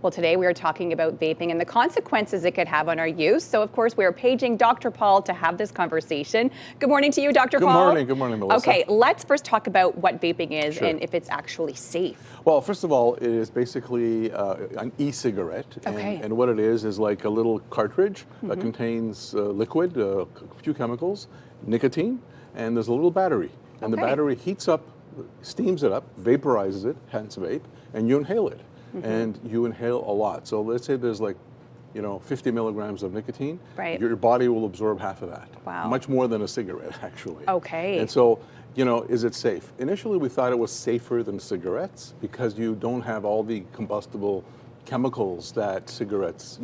Well, today we are talking about vaping and the consequences it could have on our youth. So, of course, we are paging Dr. Paul to have this conversation. Good morning to you, Dr. Paul. Good morning, Melissa. Okay, let's first talk about what vaping is Sure. and if it's actually safe. Well, first of all, it is basically an e-cigarette. Okay. And what it is like a little cartridge that contains liquid, a few chemicals, nicotine, and there's a little battery. And the battery heats up, steams it up, vaporizes it, hence vape, and you inhale it. And you inhale a lot. So let's say there's 50 milligrams of nicotine. Right. Your body will absorb half of that. Wow. Much more than a cigarette, actually. Okay. And so, is it safe? Initially, we thought it was safer than cigarettes because you don't have all the combustible chemicals that cigarettes,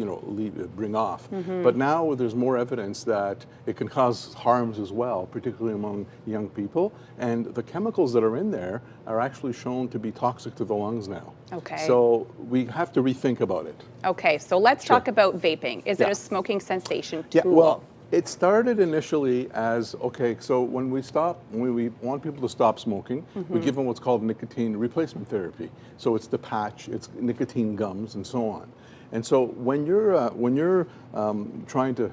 bring off. But now there's more evidence that it can cause harms as well, particularly among young people. And the chemicals that are in there are actually shown to be toxic to the lungs now. Okay. So we have to rethink about it. Okay, so let's talk about vaping. Is it a smoking cessation tool? Yeah, well, it started initially as, so when we want people to stop smoking, we give them what's called nicotine replacement therapy. So it's the patch, it's nicotine gums, and so on. And so when you're trying to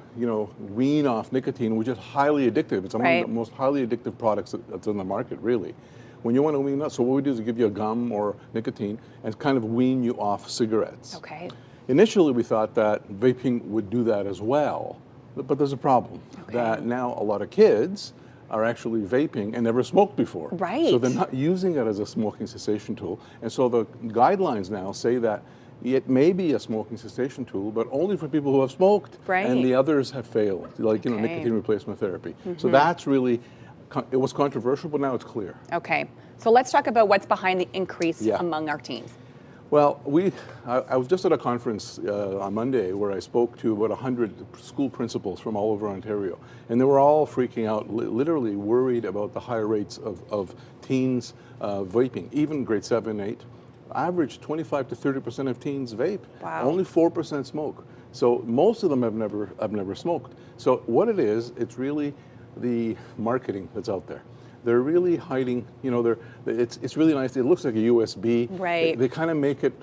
wean off nicotine, which is highly addictive, it's among the most highly addictive products that's in the market, really. When you want to wean off, so what we do is give you a gum or nicotine and kind of wean you off cigarettes. Okay. Initially, we thought that vaping would do that as well. But there's a problem that now a lot of kids are actually vaping and never smoked before. Right. So they're not using it as a smoking cessation tool. And so the guidelines now say that it may be a smoking cessation tool, but only for people who have smoked. Right. And the others have failed, nicotine replacement therapy. So that's really, it was controversial, but now it's clear. Okay. So let's talk about what's behind the increase among our teens. Well, I was just at a conference on Monday where I spoke to about 100 school principals from all over Ontario, and they were all freaking out, literally worried about the higher rates of teens vaping, even grade 7, 8. Average 25 to 30% of teens vape. Wow. Only Only 4% smoke. So most of them have never smoked. So what it is, it's really the marketing that's out there. They're really hiding, it's really nice. It looks like a USB. Right. They kind of make it,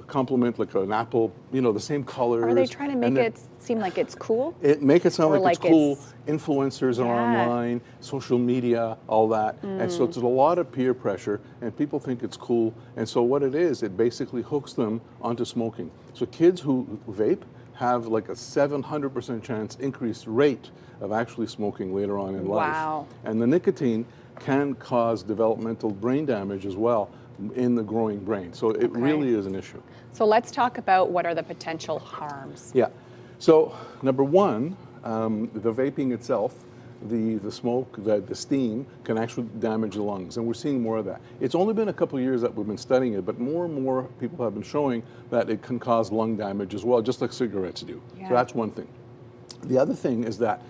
complement like an Apple, the same colors. Are they trying to make it seem like it's cool? Make it sound like it's cool. It's Influencers are online, social media, all that. And so it's a lot of peer pressure and people think it's cool. And so what it is, it basically hooks them onto smoking. So kids who vape have like a 700% chance increased rate of actually smoking later on in life. Wow. And the nicotine can cause developmental brain damage as well in the growing brain. So it really is an issue. So let's talk about what are the potential harms. Yeah. So number one, the vaping itself, the smoke, the steam can actually damage the lungs, and we're seeing more of that. It's only been a couple of years that we've been studying it, but more and more people have been showing that it can cause lung damage as well, just like cigarettes do. Yeah. So that's one thing. The other thing is that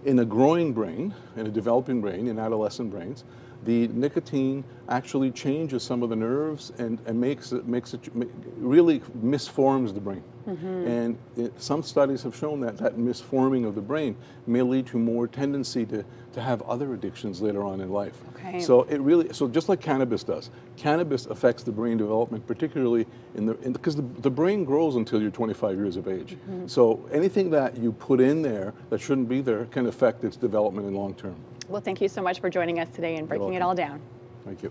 in a growing brain, in a developing brain, in adolescent brains, the nicotine actually changes some of the nerves and really misforms the brain. And some studies have shown that misforming of the brain may lead to more tendency to have other addictions later on in life. Okay. So so just like cannabis does, cannabis affects the brain development, particularly because the brain grows until you're 25 years of age. So anything that you put in there that shouldn't be there can affect its development in long term. Well, thank you so much for joining us today and breaking it all down. Thank you.